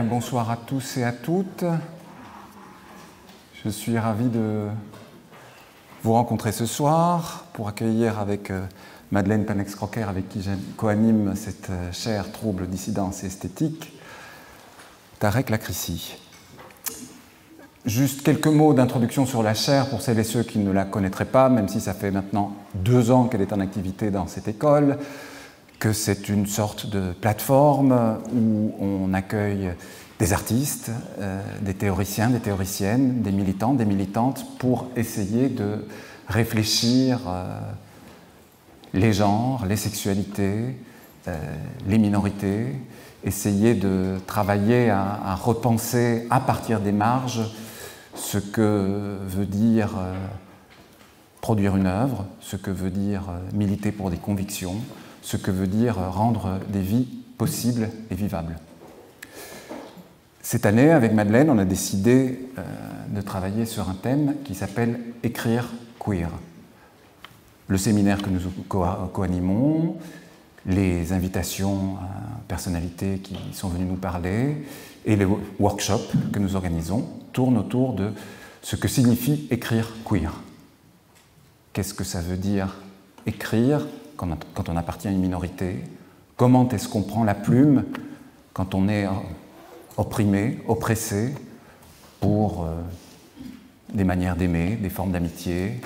bonsoir à tous et à toutes. Je suis ravi de vous rencontrer ce soir pour accueillir avec Madeleine Panex-Crocker, avec qui je co-anime cette chaire Troubles, dissidence et esthétique, Tarek Lakrissi. Juste quelques mots d'introduction sur la chaire pour celles et ceux qui ne la connaîtraient pas, même si ça fait maintenant 2 ans qu'elle est en activité dans cette école, que c'est une sorte de plateforme où on accueille des artistes, des théoriciens, des théoriciennes, des militants, des militantes, pour essayer de réfléchir les genres, les sexualités, les minorités, essayer de travailler à repenser à partir des marges ce que veut dire produire une œuvre, ce que veut dire militer pour des convictions, ce que veut dire rendre des vies possibles et vivables. Cette année, avec Madeleine, on a décidé de travailler sur un thème qui s'appelle « Écrire queer ». Le séminaire que nous co-animons, les invitations à personnalités qui sont venues nous parler et les workshops que nous organisons tournent autour de ce que signifie écrire queer. Qu'est-ce que ça veut dire écrire quand on appartient à une minorité? Comment est-ce qu'on prend la plume quand on est opprimé, oppressé, pour des manières d'aimer, des formes d'amitié,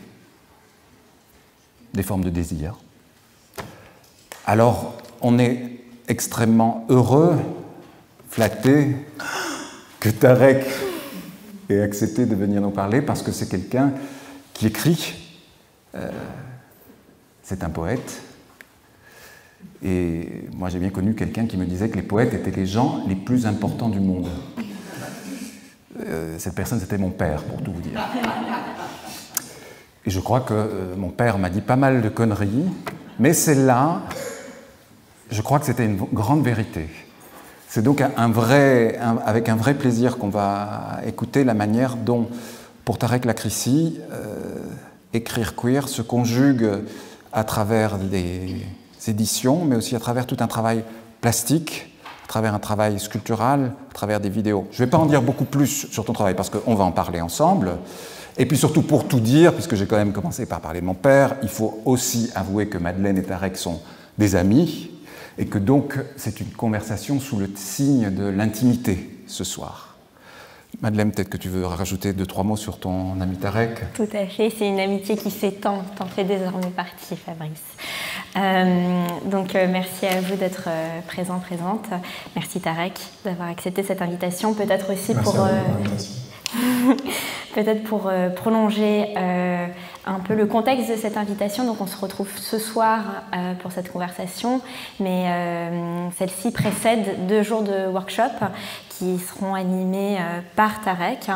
des formes de désir? Alors, on est extrêmement heureux, flatté, que Tarek ait accepté de venir nous parler, parce que c'est quelqu'un qui écrit. C'est un poète. Et moi, j'ai bien connu quelqu'un qui me disait que les poètes étaient les gens les plus importants du monde. Cette personne, c'était mon père, pour tout vous dire. Et je crois que mon père m'a dit pas mal de conneries, mais celle-là, je crois que c'était une grande vérité. C'est donc avec un vrai plaisir qu'on va écouter la manière dont, pour Tarek Lakrissi, écrire queer se conjugue à travers des éditions, mais aussi à travers tout un travail plastique, à travers un travail sculptural, à travers des vidéos. Je ne vais pas en dire beaucoup plus sur ton travail, parce qu'on va en parler ensemble. Et puis surtout, pour tout dire, puisque j'ai quand même commencé par parler de mon père, il faut aussi avouer que Madeleine et Tarek sont des amis, et que donc c'est une conversation sous le signe de l'intimité ce soir. Madeleine, peut-être que tu veux rajouter 2-3 mots sur ton ami Tarek? Tout à fait, c'est une amitié qui s'étend, t'en fais désormais partie, Fabrice. Merci à vous d'être présente. Merci Tarek d'avoir accepté cette invitation, peut-être aussi pour prolonger un peu le contexte de cette invitation. Donc on se retrouve ce soir pour cette conversation, mais celle-ci précède 2 jours de workshop qui seront animés par Tarek,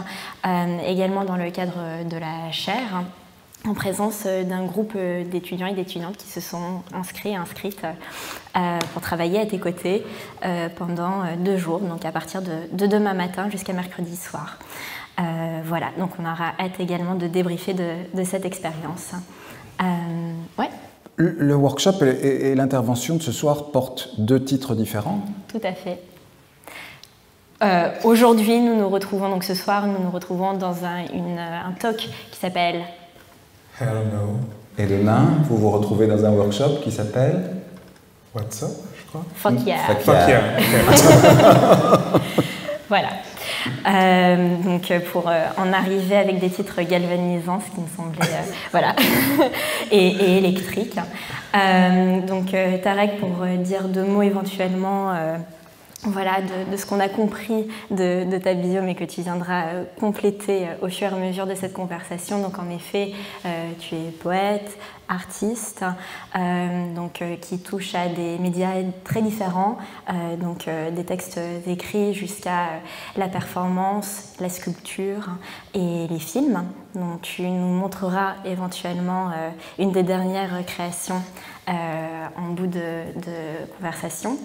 également dans le cadre de la chaire, en présence d'un groupe d'étudiants et d'étudiantes qui se sont inscrites pour travailler à tes côtés pendant 2 jours, donc à partir de demain matin jusqu'à mercredi soir. Voilà, donc on aura hâte également de débriefer de cette expérience. Ouais. Le workshop et l'intervention de ce soir portent 2 titres différents. Tout à fait. Aujourd'hui, nous nous retrouvons, donc ce soir, nous nous retrouvons dans un talk qui s'appelle Hell No. Et demain, vous vous retrouvez dans un workshop qui s'appelle What's Up, je crois. Fuck Yeah. Fuck Yeah. Voilà. Pour en arriver avec des titres galvanisants, ce qui me semblait voilà, et électrique. Tarek, pour dire 2 mots éventuellement voilà, de ce qu'on a compris de ta bio, mais que tu viendras compléter au fur et à mesure de cette conversation. Donc en effet, tu es poète, artiste, qui touche à des médias très différents, des textes écrits jusqu'à la performance, la sculpture et les films. Donc tu nous montreras éventuellement une des dernières créations en bout de conversation.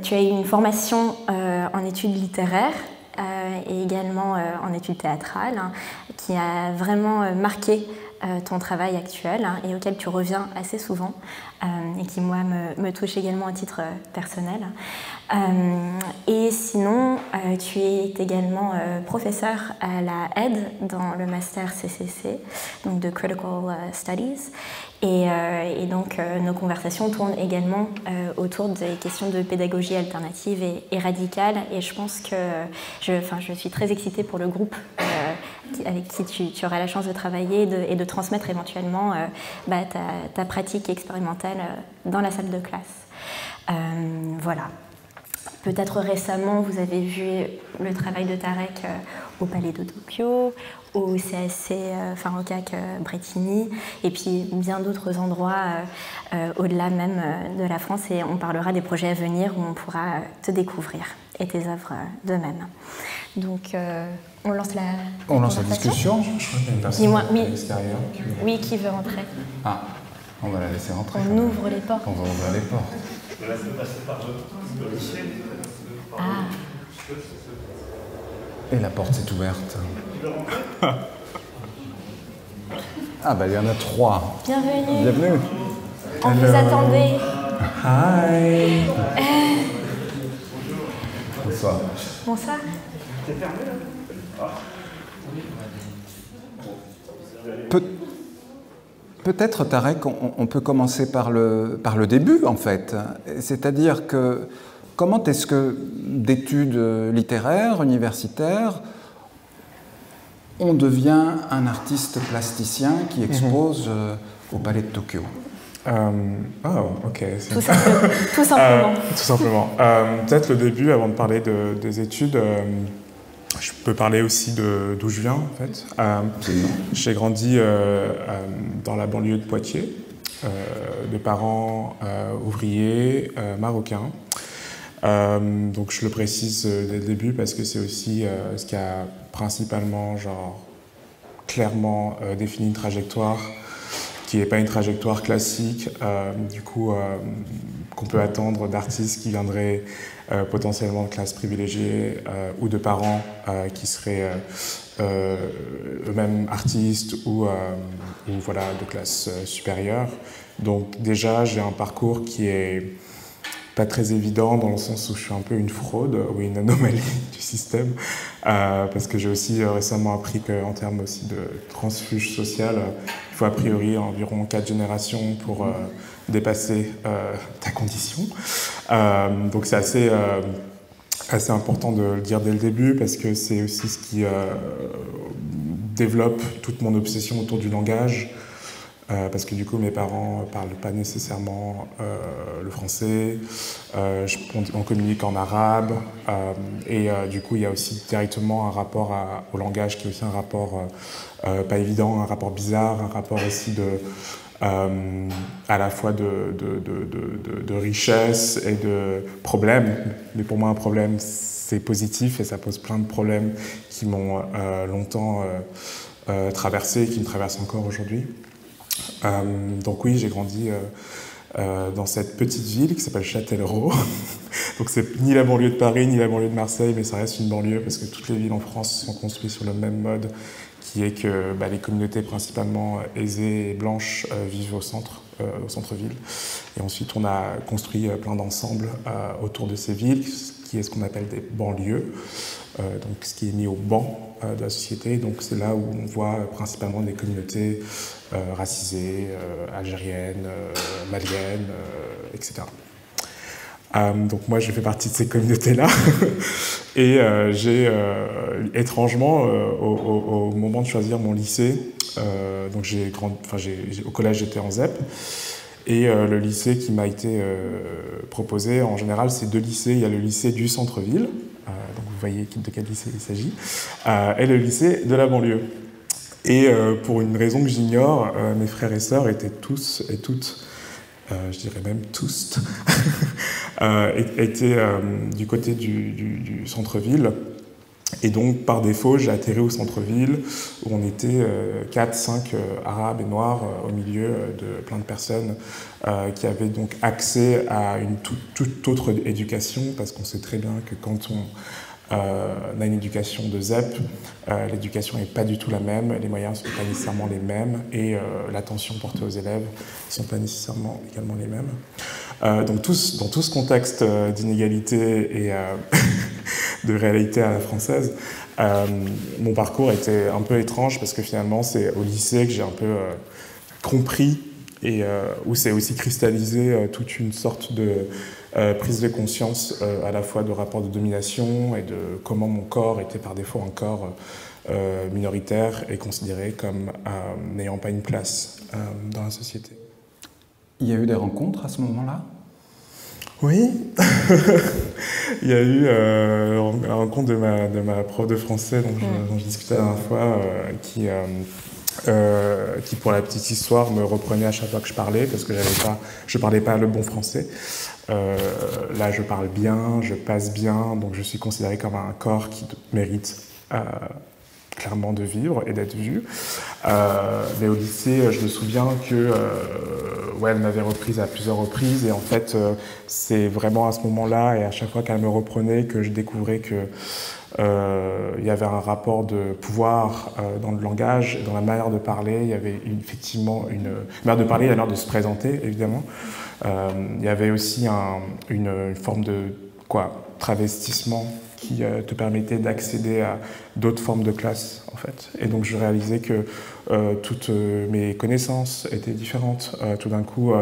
Tu as eu une formation en études littéraires et également en études théâtrales qui a vraiment marqué ton travail actuel et auquel tu reviens assez souvent et qui, moi, me touche également à titre personnel. Et sinon, tu es également professeur à la aide dans le master CCC, donc de Critical Studies. Et donc, nos conversations tournent également autour des questions de pédagogie alternative et radicale. Et je pense que je suis très excitée pour le groupe avec qui tu auras la chance de travailler et de transmettre éventuellement ta pratique expérimentale dans la salle de classe. Voilà. Peut-être récemment, vous avez vu le travail de Tarek au Palais de Tokyo, au CAC, au CAC Bretigny, et puis bien d'autres endroits au-delà même de la France. Et on parlera des projets à venir où on pourra te découvrir et tes œuvres de même. Donc, on lance la discussion. Je crois qu'il y a une personne à l'extérieur qui veut... Oui, qui veut rentrer. Ah, on va la laisser rentrer. On ouvre les portes. On va ouvrir les portes. Je vais laisser passer par le lycée. Ah. Et la porte s'est ouverte. Ah bah il y en a 3. Bienvenue. Bienvenue. On vous attendait. Hi. Bonsoir. Bonsoir. Peut-être, Tarek, on peut commencer par le début, en fait. C'est-à-dire que comment est-ce que d'études littéraires, universitaires, on devient un artiste plasticien qui expose au Palais de Tokyo? Ok. Tout simplement. Tout simplement. Peut-être le début, avant de parler des études, je peux parler aussi d'où je viens, en fait. J'ai grandi dans la banlieue de Poitiers, de parents ouvriers marocains. Donc je le précise dès le début parce que c'est aussi ce qui a principalement, clairement défini une trajectoire qui n'est pas une trajectoire classique, qu'on peut attendre d'artistes qui viendraient potentiellement de classes privilégiées ou de parents qui seraient eux-mêmes artistes ou de classe supérieure. Donc déjà, j'ai un parcours qui est pas très évident dans le sens où je suis un peu une fraude ou une anomalie du système parce que j'ai aussi récemment appris qu'en termes aussi de transfuge social, il faut a priori environ 4 générations pour dépasser ta condition. Donc c'est assez important de le dire dès le début parce que c'est aussi ce qui développe toute mon obsession autour du langage. Parce que du coup, mes parents ne parlent pas nécessairement le français, on communique en arabe, et du coup, il y a aussi directement un rapport au langage qui est aussi un rapport pas évident, un rapport bizarre, un rapport aussi à la fois de richesse et de problèmes. Mais pour moi, un problème, c'est positif et ça pose plein de problèmes qui m'ont longtemps traversé et qui me traversent encore aujourd'hui. Donc oui, j'ai grandi dans cette petite ville qui s'appelle Châtellerault. Donc c'est ni la banlieue de Paris, ni la banlieue de Marseille, mais ça reste une banlieue parce que toutes les villes en France sont construites sur le même mode, qui est que les communautés principalement aisées et blanches vivent au centre-ville. Et ensuite, on a construit plein d'ensembles autour de ces villes, qui est ce qu'on appelle des banlieues, donc ce qui est mis au banc de la société. Donc c'est là où on voit principalement des communautés racisées, algériennes, maliennes, etc. Donc moi, je fais partie de ces communautés-là. Et j'ai, étrangement, au moment de choisir mon lycée, donc au collège, j'étais en ZEP. Et le lycée qui m'a été proposé, en général, c'est 2 lycées. Il y a le lycée du centre-ville, donc vous voyez de quel lycée il s'agit, et le lycée de la banlieue. Et pour une raison que j'ignore, mes frères et sœurs étaient tous et toutes, je dirais même tous, étaient du côté du centre-ville. Et donc, par défaut, j'ai atterri au centre-ville où on était 4-5 arabes et noirs au milieu de plein de personnes qui avaient donc accès à une toute autre éducation, parce qu'on sait très bien que quand on on a une éducation de ZEP, l'éducation n'est pas du tout la même, les moyens ne sont pas nécessairement les mêmes et l'attention portée aux élèves ne sont pas nécessairement également les mêmes. Donc dans tout ce contexte d'inégalité et de réalité à la française, mon parcours était un peu étrange parce que finalement c'est au lycée que j'ai un peu compris et où c'est aussi cristallisé toute une sorte de prise de conscience à la fois de rapport de domination et de comment mon corps était par défaut un corps minoritaire et considéré comme n'ayant pas une place dans la société. Il y a eu des rencontres à ce moment-là? Oui, il y a eu la rencontre de ma prof de français dont je discutais la dernière fois, qui, pour la petite histoire, me reprenait à chaque fois que je parlais, parce que je parlais pas le bon français. Là, je parle bien, je passe bien, donc je suis considéré comme un corps qui mérite clairement de vivre et d'être vu. Mais au lycée, je me souviens que elle m'avait reprise à plusieurs reprises et en fait, c'est vraiment à ce moment-là et à chaque fois qu'elle me reprenait que je découvrais que il y avait un rapport de pouvoir dans le langage et dans la manière de parler. Il y avait effectivement une manière de parler, la manière de se présenter, évidemment. Il y avait aussi une forme de travestissement qui te permettait d'accéder à d'autres formes de classe, en fait. Et donc, je réalisais que toutes mes connaissances étaient différentes. Tout d'un coup,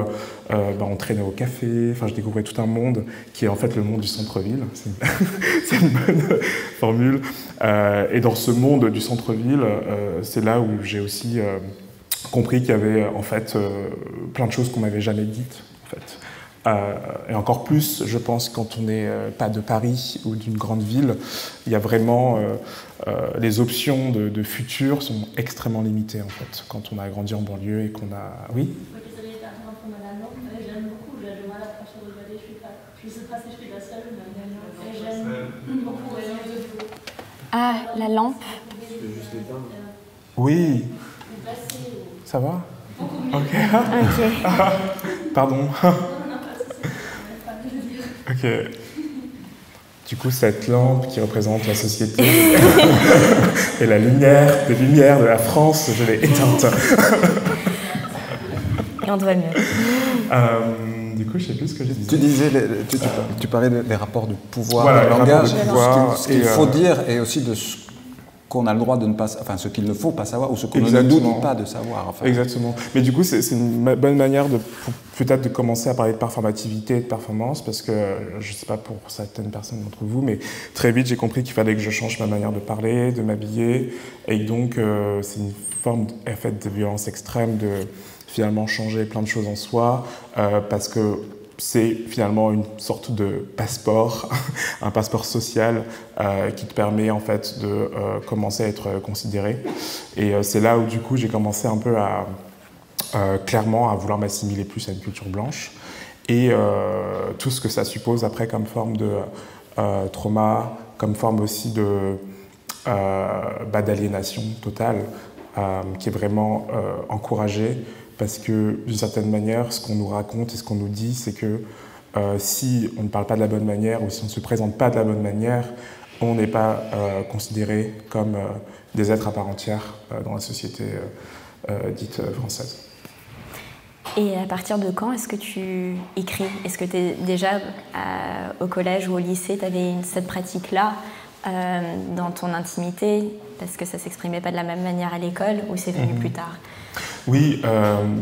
on traînait au café, je découvrais tout un monde qui est en fait le monde du centre-ville. C'est une bonne formule. Et dans ce monde du centre-ville, c'est là où j'ai aussi compris qu'il y avait en fait plein de choses qu'on m'avait jamais dites, en fait. Et encore plus, je pense, quand on n'est pas de Paris ou d'une grande ville, il y a vraiment les options de futur sont extrêmement limitées en fait. Quand on a grandi en banlieue et qu'on a, oui. J'aime beaucoup, j'ai du mal à franchir le balai, je ne sais pas si je suis la seule, mais j'aime beaucoup. Ah, la lampe. Oui. Ça va? Ok. Pardon. Ok. Du coup, cette lampe qui représente la société et la lumière de la France, je l'ai éteinte. Et on te voit mieux. Du coup, je ne sais plus ce que j'ai dit. Tu disais, tu parlais des rapports de pouvoir, voilà, de langage, pouvoir, ce qu'il faut dire et aussi de ce qu'on a le droit de ne pas, ce qu'il ne faut pas savoir ou ce qu'on ne nous dit pas de savoir. Enfin. Exactement. Mais du coup, c'est une bonne manière peut-être de commencer à parler de performativité et de performance parce que, je ne sais pas pour certaines personnes d'entre vous, mais très vite, j'ai compris qu'il fallait que je change ma manière de parler, de m'habiller et donc c'est une forme en fait, de violence extrême de finalement changer plein de choses en soi parce que c'est finalement une sorte de passeport, un passeport social qui te permet en fait de commencer à être considéré. Et c'est là où du coup j'ai commencé un peu à clairement à vouloir m'assimiler plus à une culture blanche et tout ce que ça suppose après comme forme de trauma, comme forme aussi de d'aliénation totale qui est vraiment encouragée. Parce que, d'une certaine manière, ce qu'on nous raconte et ce qu'on nous dit, c'est que si on ne parle pas de la bonne manière ou si on ne se présente pas de la bonne manière, on n'est pas considéré comme des êtres à part entière dans la société dite française. Et à partir de quand est-ce que tu écris? Est-ce que tu es déjà au collège ou au lycée, tu avais cette pratique-là dans ton intimité parce que ça ne s'exprimait pas de la même manière à l'école ou c'est venu plus tard? Oui,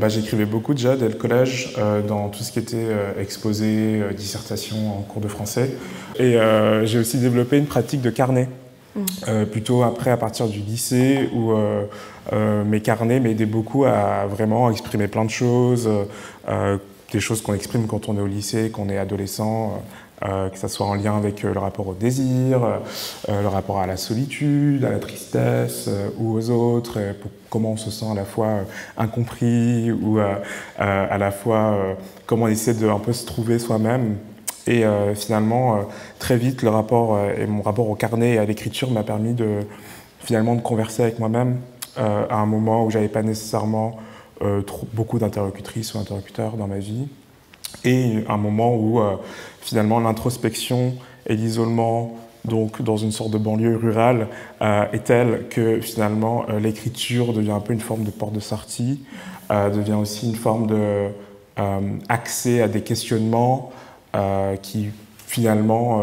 j'écrivais beaucoup déjà dès le collège dans tout ce qui était exposé, dissertation en cours de français. Et j'ai aussi développé une pratique de carnet, plutôt après à partir du lycée où mes carnets m'aidaient beaucoup à vraiment exprimer plein de choses, des choses qu'on exprime quand on est au lycée, qu'on est adolescent. Que ça soit en lien avec le rapport au désir, le rapport à la solitude, à la tristesse ou aux autres, comment on se sent à la fois incompris ou à la fois comment on essaie de un peu se trouver soi-même. Et finalement, très vite, le rapport et mon rapport au carnet et à l'écriture m'a permis finalement de converser avec moi-même à un moment où j'avais pas nécessairement beaucoup d'interlocutrices ou interlocuteurs dans ma vie. Et un moment où finalement l'introspection et l'isolement donc dans une sorte de banlieue rurale, est telle que finalement l'écriture devient un peu une forme de porte de sortie, devient aussi une forme de accès à des questionnements qui finalement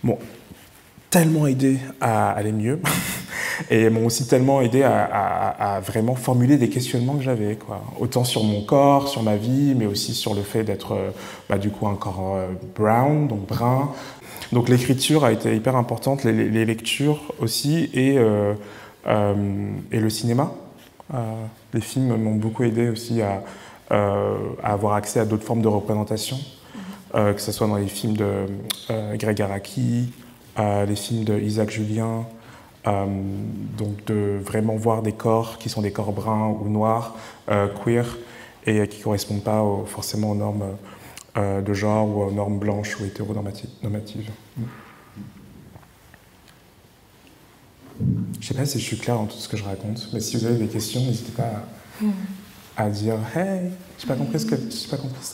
m'ont tellement aidé à aller mieux et m'ont aussi tellement aidé à vraiment formuler des questionnements que j'avais, quoi. Autant sur mon corps, sur ma vie, mais aussi sur le fait d'être du coup un corps brown, donc brun. Donc l'écriture a été hyper importante, les lectures aussi, et le cinéma. Les films m'ont beaucoup aidé aussi à avoir accès à d'autres formes de représentation, que ce soit dans les films de Greg Araki, les films de Isaac Julien, donc de vraiment voir des corps qui sont des corps bruns ou noirs, queer, et qui ne correspondent pas forcément aux normes de genre ou aux normes blanches ou hétéronormatives. Je ne sais pas si je suis clair dans tout ce que je raconte, mais si vous avez des questions, n'hésitez pas à dire « Hey, je n'ai pas compris ce que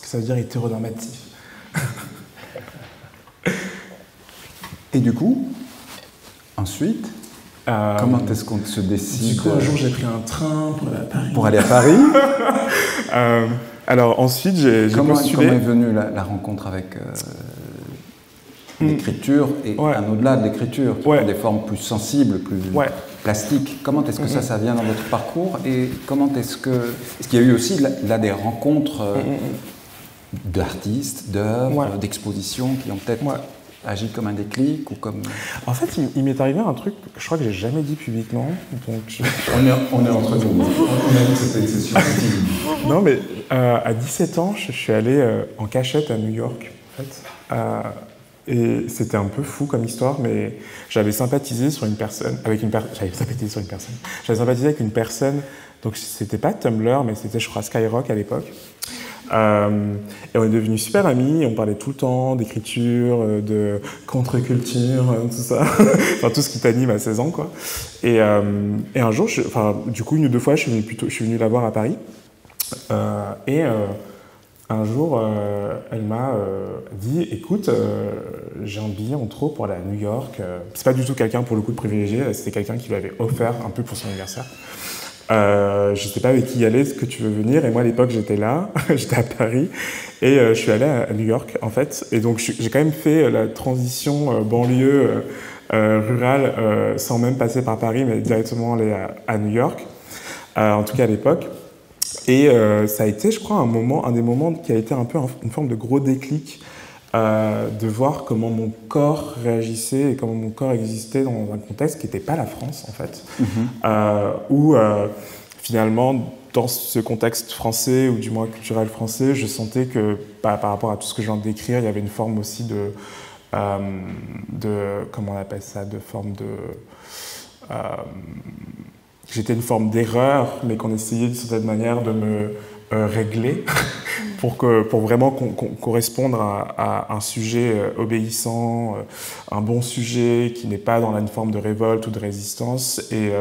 ça veut dire hétéronormatif. » Et du coup, ensuite, comment est-ce qu'on se décide? Du coup, un jour, j'ai pris un train pour aller à Pour Paris. aller à Paris. Alors ensuite, j'ai postulé. Comment est venue la rencontre avec l'écriture et un au-delà de l'écriture, des formes plus sensibles, plus plastiques? Comment est-ce que ça vient dans votre parcours? Et comment est-ce qu'il y a eu aussi là des rencontres d'artistes, d'œuvres, d'expositions qui ont peut-être agi comme un déclic ou comme... En fait, il m'est arrivé un truc que je crois que j'ai jamais dit publiquement. Donc on est entre nous. On a dit que c'était une session intime. Non, mais à 17 ans, je suis allé en cachette à New York. En fait. Et c'était un peu fou comme histoire, mais j'avais sympathisé sur une personne, j'avais sympathisé avec une personne, donc c'était pas Tumblr, mais c'était, je crois, Skyrock à l'époque. Et on est devenus super amis, on parlait tout le temps d'écriture, de contre-culture, tout ça, enfin tout ce qui t'anime à 16 ans, quoi. Et un jour, du coup, une ou deux fois, je suis venu la voir à Paris. Un jour, elle m'a dit « Écoute, j'ai un billet en trop pour aller à New York. » C'est pas du tout quelqu'un, pour le coup, de privilégié, c'était quelqu'un qui lui avait offert un peu pour son anniversaire. Je sais pas avec qui y aller, est-ce que tu veux venir? Et moi, à l'époque, j'étais là, j'étais à Paris, et je suis allé à New York, en fait. Et donc, j'ai quand même fait la transition banlieue rurale sans même passer par Paris, mais directement aller à New York, en tout cas à l'époque. Et ça a été, je crois, un des moments qui a été un peu une forme de gros déclic, de voir comment mon corps réagissait et comment mon corps existait dans un contexte qui n'était pas la France, en fait. Où, finalement, dans ce contexte français, ou du moins culturel français, je sentais que, par rapport à tout ce que je viens de décrire, il y avait une forme aussi de comment on appelle ça, de forme de... J'étais une forme d'erreur, mais qu'on essayait d'une certaine manière de me régler pour vraiment correspondre à un sujet obéissant, un bon sujet qui n'est pas dans une forme de révolte ou de résistance. Et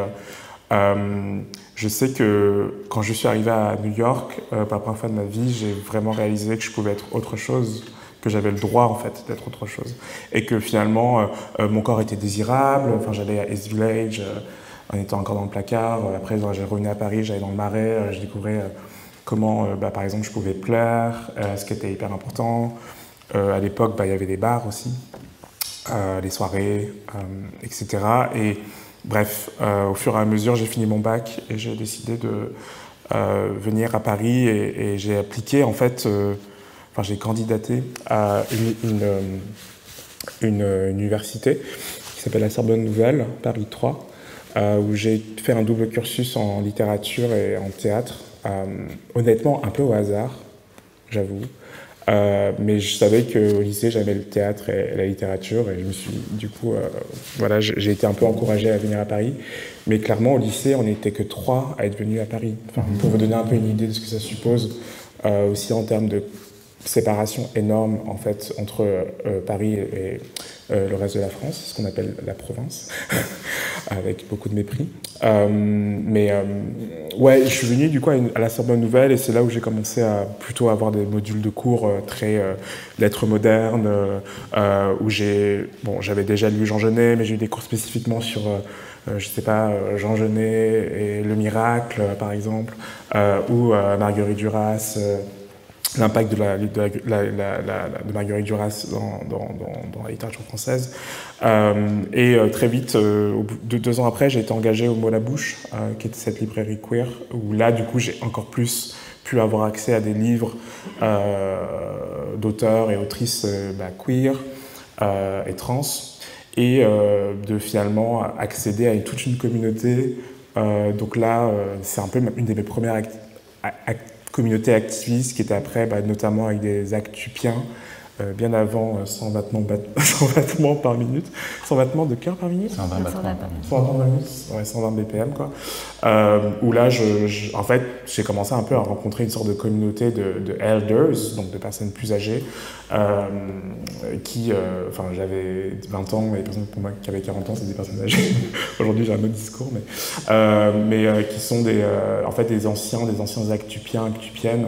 je sais que quand je suis arrivé à New York, pour la première fois de ma vie, j'ai vraiment réalisé que je pouvais être autre chose, que j'avais le droit en fait d'être autre chose. Et que finalement, mon corps était désirable, enfin, j'allais à East Village, on était encore dans le placard. Après, j'ai revenu à Paris, j'allais dans le Marais, je découvrais comment, par exemple, je pouvais plaire, ce qui était hyper important. À l'époque, il y avait des bars aussi, les soirées, etc. Et bref, au fur et à mesure, j'ai fini mon bac et j'ai décidé de venir à Paris et j'ai appliqué, en fait, j'ai candidaté à une université qui s'appelle la Sorbonne Nouvelle, Paris 3. Où j'ai fait un double cursus en littérature et en théâtre, honnêtement un peu au hasard, j'avoue, mais je savais qu'au lycée j'aimais le théâtre et la littérature et je me suis du coup, j'ai été un peu encouragé à venir à Paris, mais clairement au lycée on n'était que 3 à être venus à Paris, pour vous donner un peu une idée de ce que ça suppose, aussi en termes de séparation énorme en fait entre Paris et le reste de la France, ce qu'on appelle la province, avec beaucoup de mépris. Ouais, je suis venu du coup à la Sorbonne Nouvelle et c'est là où j'ai commencé à plutôt avoir des modules de cours très lettres modernes, où j'avais déjà lu Jean Genet, mais j'ai eu des cours spécifiquement sur je sais pas, Jean Genet et le miracle, par exemple, ou Marguerite Duras, l'impact de Marguerite Duras dans la littérature française. Et très vite, au bout de 2 ans après, j'ai été engagé au Mot à la Bouche, qui était cette librairie queer, où là, du coup, j'ai encore plus pu avoir accès à des livres d'auteurs et autrices queer et trans, et de finalement accéder à toute une communauté. Donc là, c'est un peu une de mes premières communautés activistes qui était après, notamment avec des actupiens, bien avant 100 battements par minute. 100 battements de cœur par minute ? 120 battements par minute. 120 par minute, ouais, 120 BPM, quoi. Où là, en fait, j'ai commencé un peu à rencontrer une sorte de communauté de elders, donc de personnes plus âgées, j'avais 20 ans, et personnes pour moi qui avaient 40 ans, c'est des personnes âgées. Aujourd'hui, j'ai un autre discours, mais qui sont des anciens actupiens, actupiennes.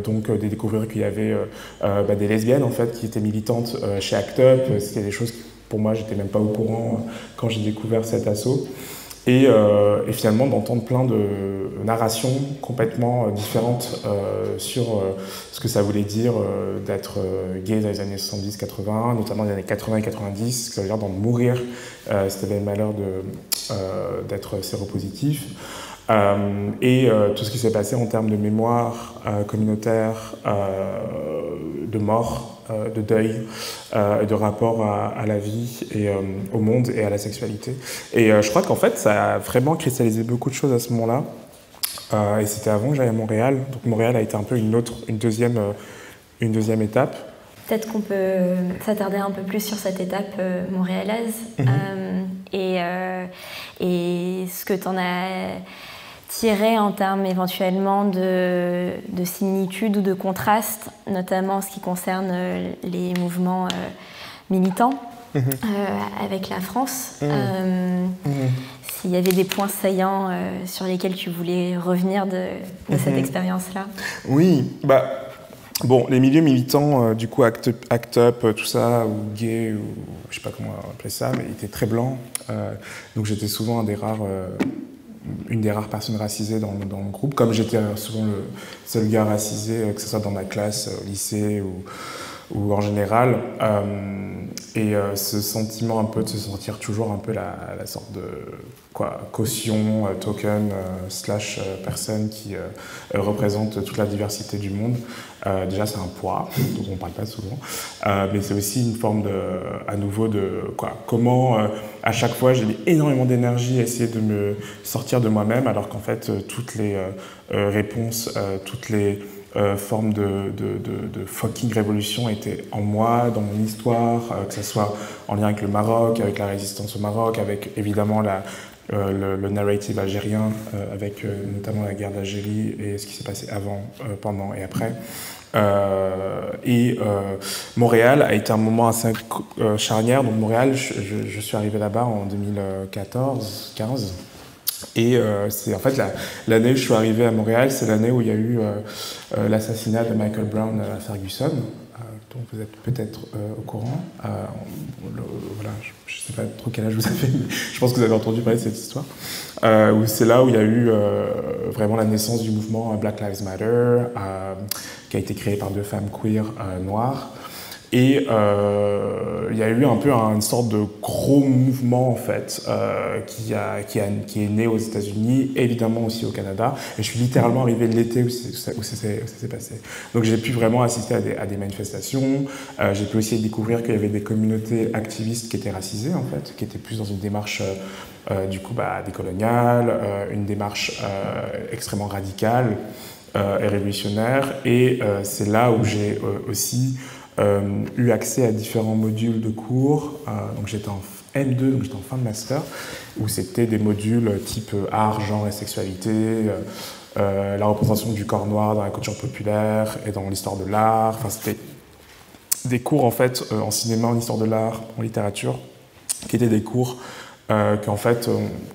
Donc de découvrir qu'il y avait des lesbiennes en fait qui étaient militantes chez ACT UP, c'était des choses que pour moi j'étais même pas au courant quand j'ai découvert cet assaut, et finalement d'entendre plein de narrations complètement différentes sur ce que ça voulait dire d'être gay dans les années 70-80, notamment dans les années 80 et 90, que ça veut dire d'en mourir si tu avais le malheur d'être séropositif. Et tout ce qui s'est passé en termes de mémoire communautaire, de mort, de deuil, de rapport à la vie et au monde et à la sexualité. Et je crois qu'en fait, ça a vraiment cristallisé beaucoup de choses à ce moment-là. Et c'était avant que j'aille à Montréal. Donc Montréal a été un peu une deuxième étape. Peut-être qu'on peut s'attarder un peu plus sur cette étape montréalaise et ce que tu en as tiré en termes éventuellement de similitudes ou de contrastes, notamment en ce qui concerne les mouvements militants avec la France. S'il y avait des points saillants sur lesquels tu voulais revenir de cette expérience-là. Oui, bon, les milieux militants, du coup, ACT UP, tout ça, ou gay, ou je sais pas comment appeler ça, mais ils étaient très blancs. Donc j'étais souvent une des rares personnes racisées dans le groupe, comme j'étais souvent le seul gars racisé, que ce soit dans ma classe, au lycée ou en général. Et ce sentiment un peu de se sentir toujours un peu la sorte de caution, token, / personne qui représente toute la diversité du monde. Déjà, c'est un poids, dont on ne parle pas souvent, mais c'est aussi une forme comment à chaque fois j'ai mis énormément d'énergie à essayer de me sortir de moi-même, alors qu'en fait toutes les réponses, toutes les formes de fucking révolution étaient en moi, dans mon histoire, que ce soit en lien avec le Maroc, avec la résistance au Maroc, avec évidemment le narrative algérien, avec notamment la guerre d'Algérie et ce qui s'est passé avant, pendant et après. Montréal a été un moment assez charnière. Donc Montréal, je suis arrivé là-bas en 2014-15. Et c'est en fait l'année où je suis arrivé à Montréal, c'est l'année où il y a eu l'assassinat de Michael Brown à Ferguson, dont vous êtes peut-être au courant. Voilà, je ne sais pas trop quel âge vous avez, mais je pense que vous avez entendu parler de cette histoire. C'est là où il y a eu vraiment la naissance du mouvement Black Lives Matter, qui a été créé par 2 femmes queer noires. Et il y a eu un peu une sorte de gros mouvement en fait qui est né aux États-Unis, évidemment aussi au Canada. Et je suis littéralement arrivé l'été où ça s'est passé. Donc j'ai pu vraiment assister à des manifestations. J'ai pu aussi découvrir qu'il y avait des communautés activistes qui étaient racisées en fait, qui étaient plus dans une démarche décoloniale, une démarche extrêmement radicale et révolutionnaire. Et c'est là où j'ai aussi eu accès à différents modules de cours. Donc j'étais en M2, donc j'étais en fin de master, où c'était des modules type art, genre et sexualité, la représentation du corps noir dans la culture populaire et dans l'histoire de l'art. Enfin, c'était des cours en fait en cinéma, en histoire de l'art, en littérature, qui étaient des cours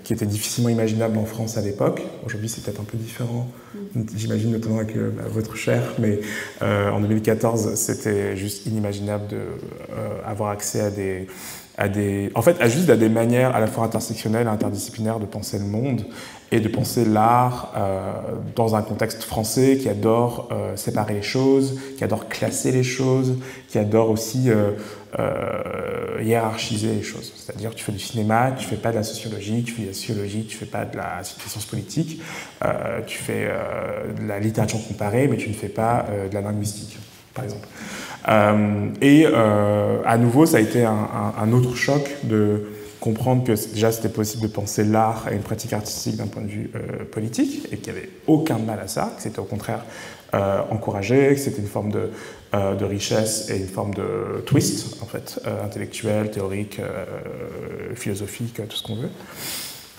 qui étaient difficilement imaginables en France à l'époque. Aujourd'hui, c'est peut-être un peu différent, j'imagine, notamment avec votre chaire, mais en 2014, c'était juste inimaginable d'avoir accès à des manières à la fois intersectionnelles et interdisciplinaires de penser le monde et de penser l'art dans un contexte français qui adore séparer les choses, qui adore classer les choses, qui adore aussi hiérarchiser les choses. C'est-à-dire tu fais du cinéma, tu fais pas de la sociologie, tu fais de la sociologie, tu fais pas de la science politique, tu fais de la littérature comparée, mais tu ne fais pas de la linguistique, par exemple. À nouveau, ça a été un autre choc de comprendre que déjà c'était possible de penser l'art et une pratique artistique d'un point de vue politique et qu'il n'y avait aucun mal à ça, que c'était au contraire encouragé, que c'était une forme de richesse et une forme de twist en fait, intellectuel, théorique, philosophique, tout ce qu'on veut.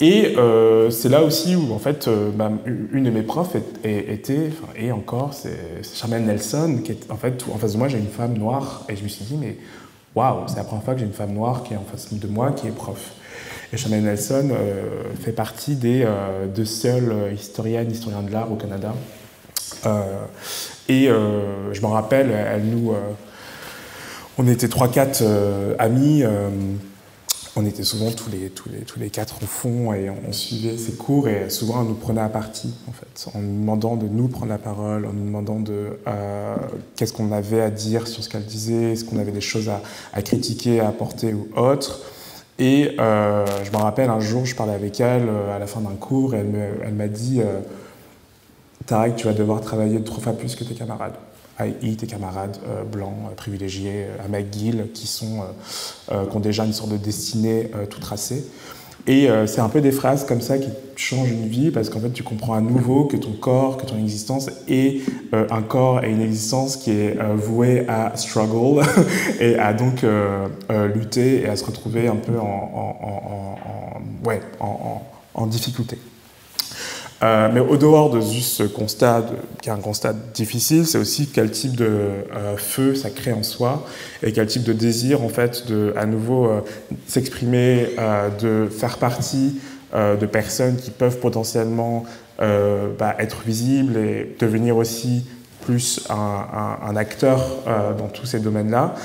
Et c'est là aussi où en fait une de mes profs et encore c'est Charmaine Nelson qui est en fait en face de moi j'ai une femme noire et je me suis dit mais waouh, c'est la première fois que j'ai une femme noire qui est en face de moi, qui est prof. Et Charmaine Nelson fait partie des deux seules historiens de l'art au Canada. Je m'en rappelle, on était 3-4 amis, on était souvent tous les 4 au fond et on suivait ses cours et souvent elle nous prenait à partie en fait, en nous demandant de nous prendre la parole, en nous demandant qu'est-ce qu'on avait à dire sur ce qu'elle disait, est-ce qu'on avait des choses à critiquer, à apporter ou autre. Et je me rappelle un jour, je parlais avec elle à la fin d'un cours et elle m'a dit Tarek, tu vas devoir travailler 3 fois plus que tes camarades. i.e. tes camarades blancs, privilégiés, à McGill, qui ont déjà une sorte de destinée tout tracée. Et c'est un peu des phrases comme ça qui changent une vie, parce qu'en fait, tu comprends à nouveau que ton corps, que ton existence est un corps et une existence qui est vouée à struggle et à donc lutter et à se retrouver un peu en difficulté. Mais au dehors de juste ce constat, qui est un constat difficile, c'est aussi quel type de feu ça crée en soi et quel type de désir, en fait, de à nouveau s'exprimer, de faire partie de personnes qui peuvent potentiellement être visibles et devenir aussi plus un acteur dans tous ces domaines-là.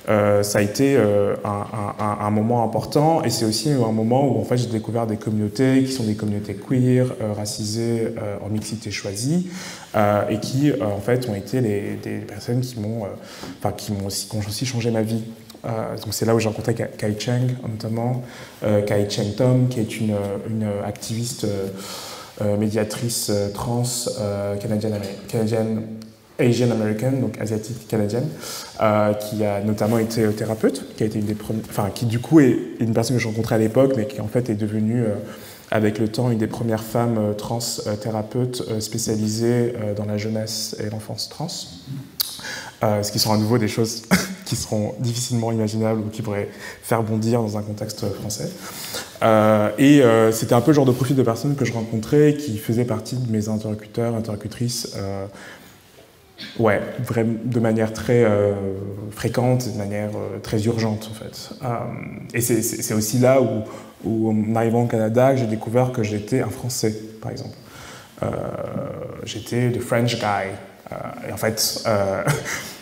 Ça a été un moment important et c'est aussi un moment où en fait, j'ai découvert des communautés qui sont des communautés queer, racisées, en mixité choisie et qui en fait ont été des personnes qui ont aussi changé ma vie. Donc c'est là où j'ai rencontré Kai Cheng notamment, Kai Cheng Tom qui est une activiste médiatrice trans canadienne Asian American, donc asiatique canadienne, qui a notamment été thérapeute, qui a été une des premières, qui du coup est une personne que j'ai rencontrée à l'époque, mais qui en fait est devenue avec le temps une des premières femmes trans thérapeutes spécialisées dans la jeunesse et l'enfance trans. Ce qui sont à nouveau des choses qui seront difficilement imaginables ou qui pourraient faire bondir dans un contexte français. C'était un peu le genre de profil de personnes que je rencontrais qui faisaient partie de mes interlocutrices. De manière très fréquente, de manière très urgente en fait. Et c'est aussi là où en arrivant au Canada, j'ai découvert que j'étais un Français, par exemple. J'étais the French guy. Et en fait,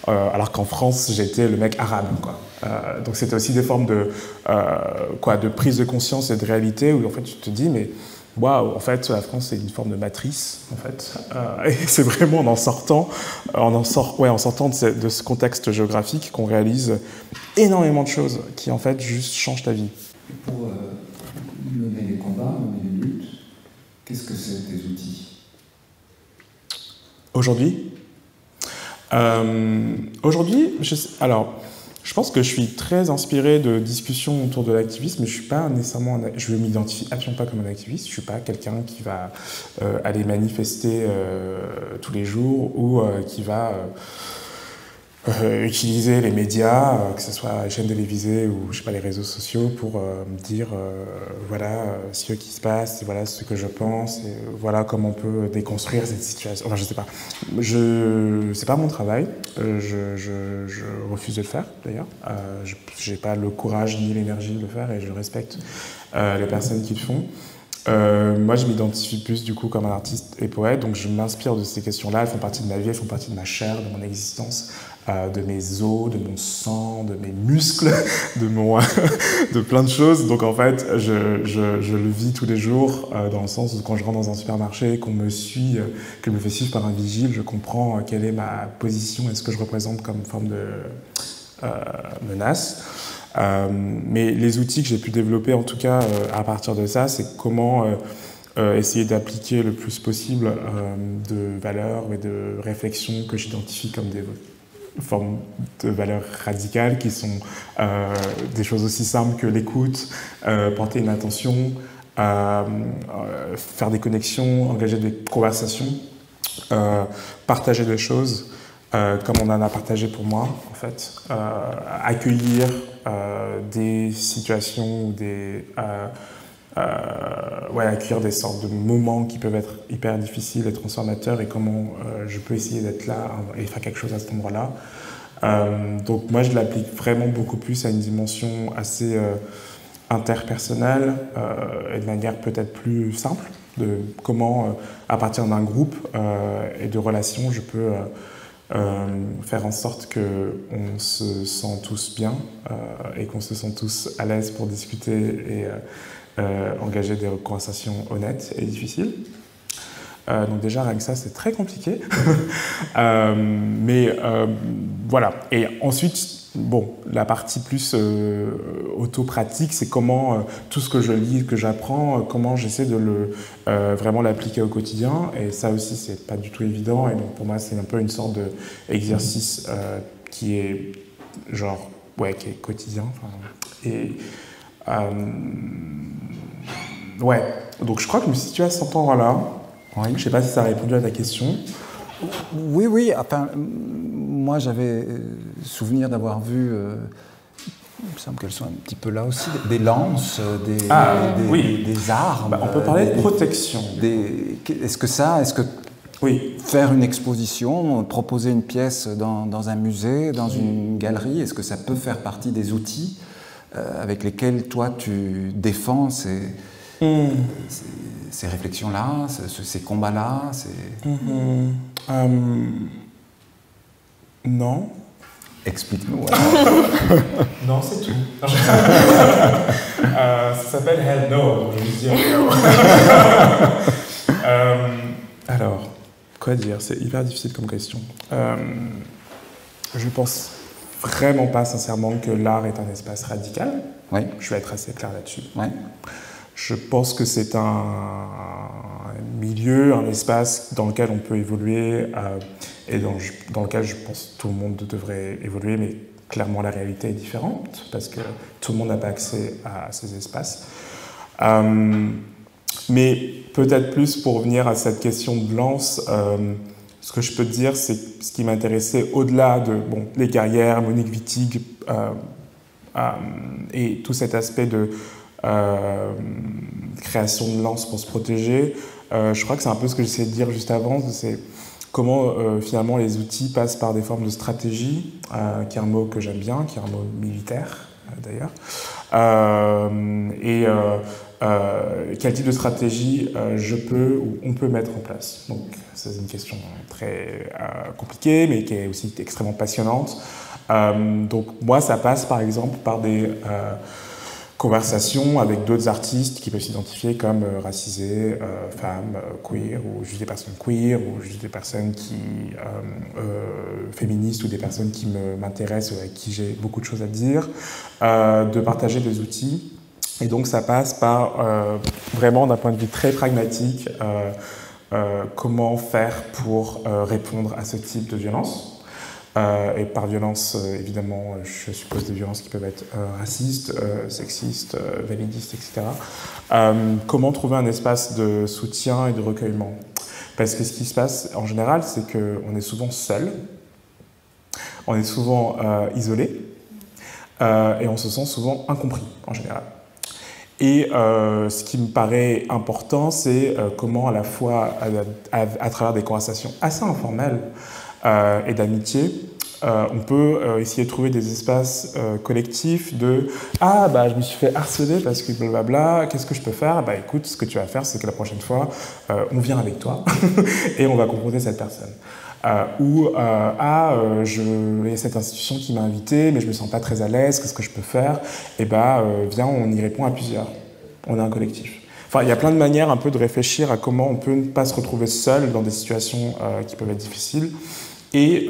alors qu'en France, j'étais le mec arabe, quoi. Donc c'était aussi des formes de prise de conscience et de réalité où en fait tu te dis mais waouh, en fait, la France, c'est une forme de matrice, en fait. Et c'est vraiment en sortant de ce contexte géographique qu'on réalise énormément de choses qui, en fait, juste changent ta vie. Et pour mener les combats, mener les luttes, qu'est-ce que c'est tes outils ? Aujourd'hui, je pense que je suis très inspiré de discussions autour de l'activisme, mais je ne m'identifie absolument pas comme un activiste. Je ne suis pas quelqu'un qui va aller manifester tous les jours ou qui va utiliser les médias, que ce soit les chaînes télévisées ou je sais pas, les réseaux sociaux, pour me dire voilà ce qui se passe, voilà ce que je pense, et voilà comment on peut déconstruire cette situation. Enfin, je sais pas. C'est pas mon travail. Je refuse de le faire d'ailleurs. J'ai pas le courage ni l'énergie de le faire et je respecte les personnes qui le font. Moi, je m'identifie plus du coup comme un artiste et poète, donc je m'inspire de ces questions-là. Elles font partie de ma vie, elles font partie de ma chair, de mon existence, de mes os, de mon sang, de mes muscles, de plein de choses. Donc en fait, je le vis tous les jours, dans le sens où quand je rentre dans un supermarché, qu'on me suit, que je me fais suivre par un vigile, je comprends quelle est ma position et ce que je représente comme forme de menace. Mais les outils que j'ai pu développer, en tout cas à partir de ça, c'est comment essayer d'appliquer le plus possible de valeurs et de réflexions que j'identifie comme des formes de valeurs radicales, qui sont des choses aussi simples que l'écoute, porter une attention, faire des connexions, engager des conversations, partager des choses. Comme on en a partagé pour moi, en fait, accueillir des situations ou accueillir des sortes de moments qui peuvent être hyper difficiles et transformateurs, et comment je peux essayer d'être là et faire quelque chose à cet endroit-là. Donc moi, je l'applique vraiment beaucoup plus à une dimension assez interpersonnelle et de manière peut-être plus simple, de comment, à partir d'un groupe et de relations, je peux faire en sorte qu'on se sent tous bien et qu'on se sent tous à l'aise pour discuter et engager des conversations honnêtes et difficiles. Donc déjà, rien que ça, c'est très compliqué. Mais voilà. Et ensuite, bon, la partie plus auto-pratique, c'est comment tout ce que je lis, que j'apprends, comment j'essaie de vraiment l'appliquer au quotidien. Et ça aussi, c'est pas du tout évident. Et donc pour moi, c'est un peu une sorte d'exercice qui est genre, qui est quotidien. Et donc je crois que je me situe à cet endroit-là. Oui. Je ne sais pas si ça a répondu à ta question. Oui. Enfin, moi, j'avais souvenir d'avoir vu, il me semble qu'elles sont un petit peu là aussi, des lances, des armes. On peut parler de protection. Est-ce que oui, faire une exposition, proposer une pièce dans un musée, dans une galerie, est-ce que ça peut faire partie des outils avec lesquels toi tu défends ces réflexions-là, ces combats-là, Non. Explique-nous. Non, c'est tout. Ça s'appelle Hell No, je veux dire. Alors, quoi dire? C'est hyper difficile comme question. Je pense vraiment pas sincèrement que l'art est un espace radical. Oui. Je vais être assez clair là-dessus. Oui. Je pense que c'est un milieu, un espace dans lequel on peut évoluer et dans lequel je pense que tout le monde devrait évoluer, mais clairement la réalité est différente parce que tout le monde n'a pas accès à ces espaces. Mais peut-être plus pour revenir à cette question de lance, ce que je peux te dire, c'est ce qui m'intéressait au-delà de les guerrières, Monique Wittig et tout cet aspect de création de lances pour se protéger. Je crois que c'est un peu ce que j'essayais de dire juste avant, c'est comment finalement les outils passent par des formes de stratégie, qui est un mot que j'aime bien, qui est un mot militaire d'ailleurs, et quel type de stratégie on peut mettre en place. Donc c'est une question très compliquée, mais qui est aussi extrêmement passionnante. Donc moi, ça passe par exemple par des conversations avec d'autres artistes qui peuvent s'identifier comme racisés, femmes, queer, ou juste des personnes queer, ou juste des personnes féministes, ou des personnes qui m'intéressent, avec qui j'ai beaucoup de choses à dire, de partager des outils. Et donc ça passe par, vraiment d'un point de vue très pragmatique, comment faire pour répondre à ce type de violence. Et par violence, évidemment, je suppose des violences qui peuvent être racistes, sexistes, validistes, etc. Comment trouver un espace de soutien et de recueillement? Parce que ce qui se passe en général, c'est qu'on est souvent seul. on est souvent isolé et on se sent souvent incompris en général. Et ce qui me paraît important, c'est comment à la fois, à travers des conversations assez informelles et d'amitié, on peut essayer de trouver des espaces collectifs de « Ah, bah, je me suis fait harceler parce que blablabla, qu'est-ce que je peux faire ?» Bah écoute, ce que tu vas faire, c'est que la prochaine fois, on vient avec toi et on va confronter cette personne. Il y a cette institution qui m'a invité, mais je me sens pas très à l'aise, qu'est-ce que je peux faire? Et viens, on y répond à plusieurs. On est un collectif. Enfin, il y a plein de manières un peu de réfléchir à comment on peut ne pas se retrouver seul dans des situations qui peuvent être difficiles. Et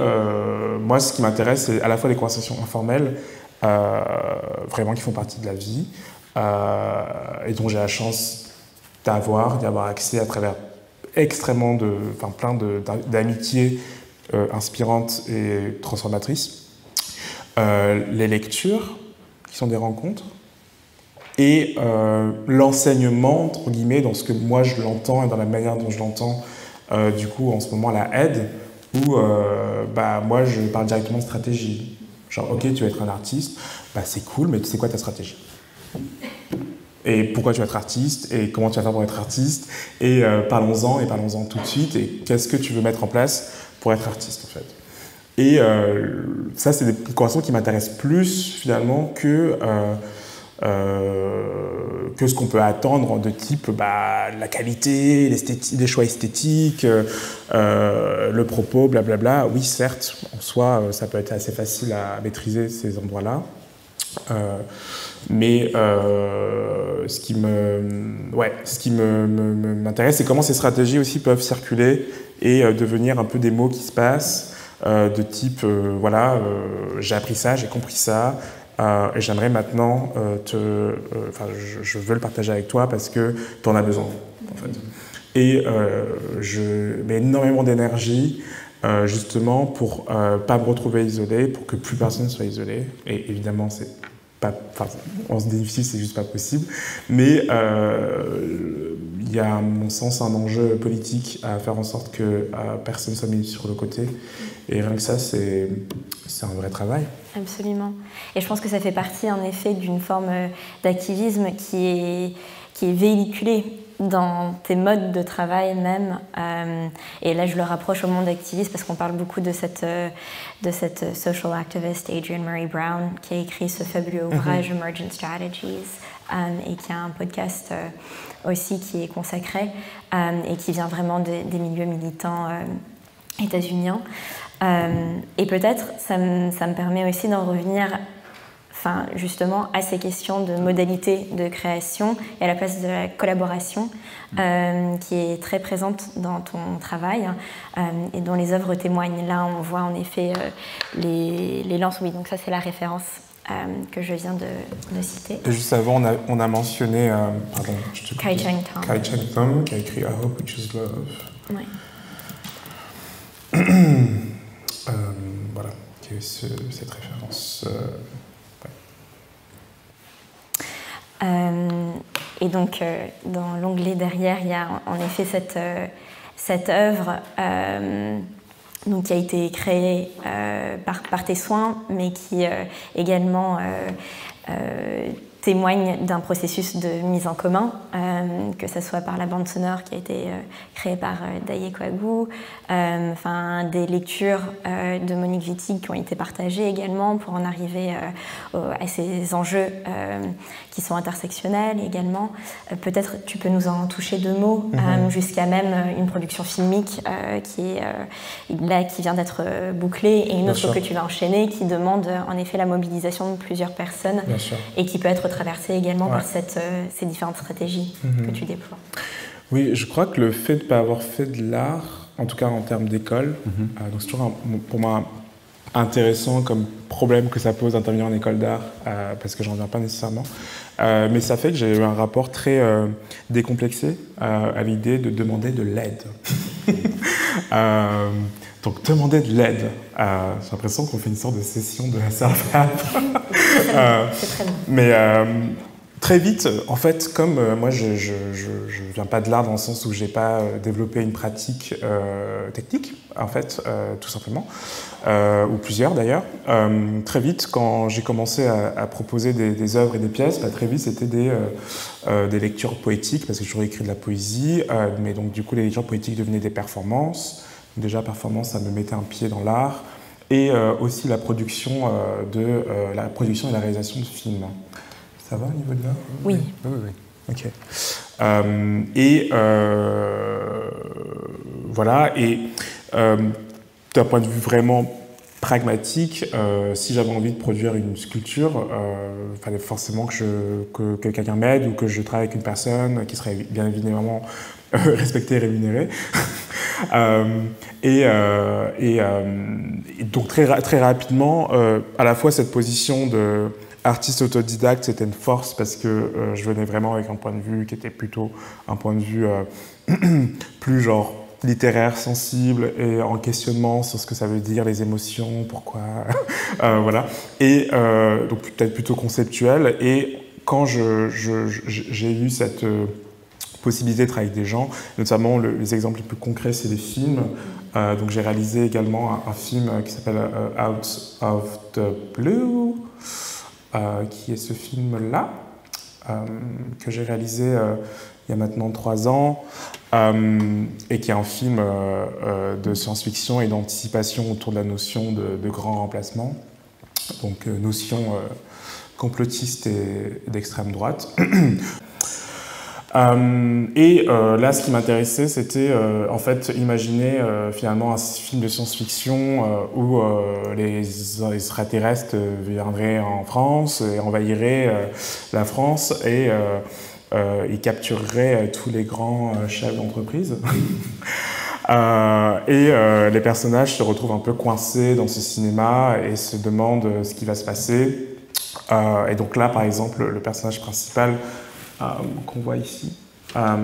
moi, ce qui m'intéresse, c'est à la fois les conversations informelles, vraiment qui font partie de la vie, et dont j'ai la chance d'y avoir accès à travers plein d'amitiés inspirantes et transformatrices. Les lectures, qui sont des rencontres, et l'enseignement, entre guillemets, dans ce que moi je l'entends et dans la manière dont je l'entends, du coup, en ce moment, la aide, où moi je parle directement de stratégie. Genre, ok, tu vas être un artiste, c'est cool, mais c'est quoi ta stratégie? Et pourquoi tu vas être artiste? Et comment tu vas faire pour être artiste? Et parlons-en tout de suite. Et qu'est-ce que tu veux mettre en place pour être artiste, en fait? Et ça, c'est des conversations qui m'intéressent plus, finalement, que ce qu'on peut attendre de type la qualité, les choix esthétiques, le propos, blablabla. Oui, certes, en soi, ça peut être assez facile à maîtriser ces endroits-là. Mais ce qui m'intéresse, c'est comment ces stratégies aussi peuvent circuler et devenir un peu des mots qui se passent, de type, j'ai appris ça, j'ai compris ça, et j'aimerais maintenant je veux le partager avec toi parce que tu en as besoin, en fait. Et je mets énormément d'énergie justement pour pas me retrouver isolé, pour que plus personne soit isolé. Et évidemment, en ce difficile, c'est juste pas possible. Mais il y a, à mon sens, un enjeu politique à faire en sorte que personne soit mis sur le côté. Et rien que ça, c'est un vrai travail. Absolument. Et je pense que ça fait partie, en effet, d'une forme d'activisme qui est véhiculée dans tes modes de travail même. Et là, je le rapproche au monde activiste parce qu'on parle beaucoup de cette social activist Adrienne Maree Brown qui a écrit ce fabuleux ouvrage Emergent Strategies et qui a un podcast aussi qui est consacré et qui vient vraiment des milieux militants états-uniens. Et peut-être ça me permet aussi d'en revenir justement à ces questions de modalité de création et à la place de la collaboration qui est très présente dans ton travail et dont les œuvres témoignent. Là, on voit en effet les lances. Oui, donc ça, c'est la référence que je viens de citer. Et juste avant, on a mentionné Kai-Cheng Tom. Kai-Cheng Tom, qui a écrit I Hope We Choose Love. Ouais. Voilà, qui est cette référence. Et donc, dans l'onglet derrière, il y a en effet cette œuvre donc, qui a été créée par tes soins, mais qui également témoigne d'un processus de mise en commun, que ce soit par la bande sonore qui a été créée par Daye Kouagou, des lectures de Monique Wittig qui ont été partagées également pour en arriver à ces enjeux qui sont intersectionnels également. Peut-être tu peux nous en toucher deux mots, jusqu'à même une production filmique qui vient d'être bouclée et une autre que tu vas enchaîner qui demande en effet la mobilisation de plusieurs personnes et qui peut être traversée également par ces différentes stratégies que tu déploies. Oui, je crois que le fait de ne pas avoir fait de l'art, en tout cas en termes d'école, donc c'est toujours pour moi intéressant comme problème que ça pose d'intervenir en école d'art, parce que j'en viens pas nécessairement, mais ça fait que j'ai eu un rapport très décomplexé à l'idée de demander de l'aide. Donc demander de l'aide, j'ai l'impression qu'on fait une sorte de session de la SARFAP. C'est très bon. Mais Très vite, en fait, comme moi je viens pas de l'art dans le sens où j'ai pas développé une pratique technique, en fait, tout simplement, ou plusieurs d'ailleurs. Très vite, quand j'ai commencé à proposer des œuvres et des pièces, très vite c'était des lectures poétiques, parce que j'ai toujours écrit de la poésie, mais donc du coup les lectures poétiques devenaient des performances. Déjà, performance, ça me mettait un pied dans l'art, et aussi la production et la réalisation de films. Ça va au niveau de là? Oui. Oui. Ok. Voilà. Et d'un point de vue vraiment pragmatique, si j'avais envie de produire une sculpture, il fallait forcément que quelqu'un m'aide ou que je travaille avec une personne qui serait bien évidemment respectée et rémunérée. Donc très rapidement, à la fois cette position de artiste autodidacte, c'était une force parce que je venais vraiment avec un point de vue qui était plutôt un point de vue plus genre littéraire, sensible et en questionnement sur ce que ça veut dire, les émotions, pourquoi, voilà. Et donc peut-être plutôt conceptuel. Et quand j'ai eu cette possibilité de travailler avec des gens, notamment les exemples les plus concrets, c'est des films. Donc j'ai réalisé également un film qui s'appelle Out of the Blue, qui est ce film-là, que j'ai réalisé il y a maintenant 3 ans, et qui est un film de science-fiction et d'anticipation autour de la notion de grand remplacement, donc notion complotiste et d'extrême droite. Là, ce qui m'intéressait, c'était en fait imaginer finalement un film de science-fiction où les extraterrestres viendraient en France et envahiraient la France et ils captureraient tous les grands chefs d'entreprise. Les personnages se retrouvent un peu coincés dans ce cinéma et se demandent ce qui va se passer. Et donc là, par exemple, le personnage principal qu'on voit ici,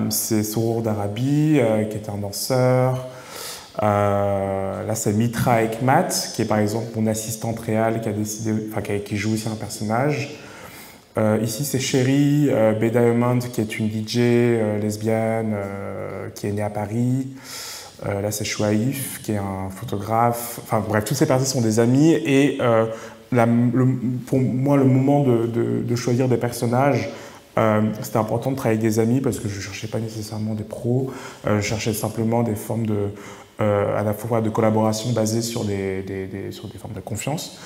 c'est Sourour d'Arabie, qui est un danseur. Là, c'est Mitra Ekmat, qui est par exemple mon assistante réelle, qui joue aussi un personnage. Ici, c'est Chérie Bedaemond, qui est une DJ lesbienne qui est née à Paris. Là, c'est Chouaïf, qui est un photographe. Enfin bref, toutes ces personnes sont des amis. Et pour moi, le moment de choisir des personnages, c'était important de travailler avec des amis parce que je ne cherchais pas nécessairement des pros, je cherchais simplement des formes à la fois de collaboration basées sur des formes de confiance,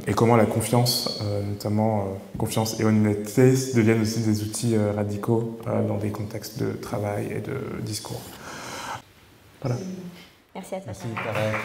et comment la confiance, notamment confiance et honnêteté, deviennent aussi des outils radicaux dans des contextes de travail et de discours. Voilà. Merci à toi. Merci, Tarek.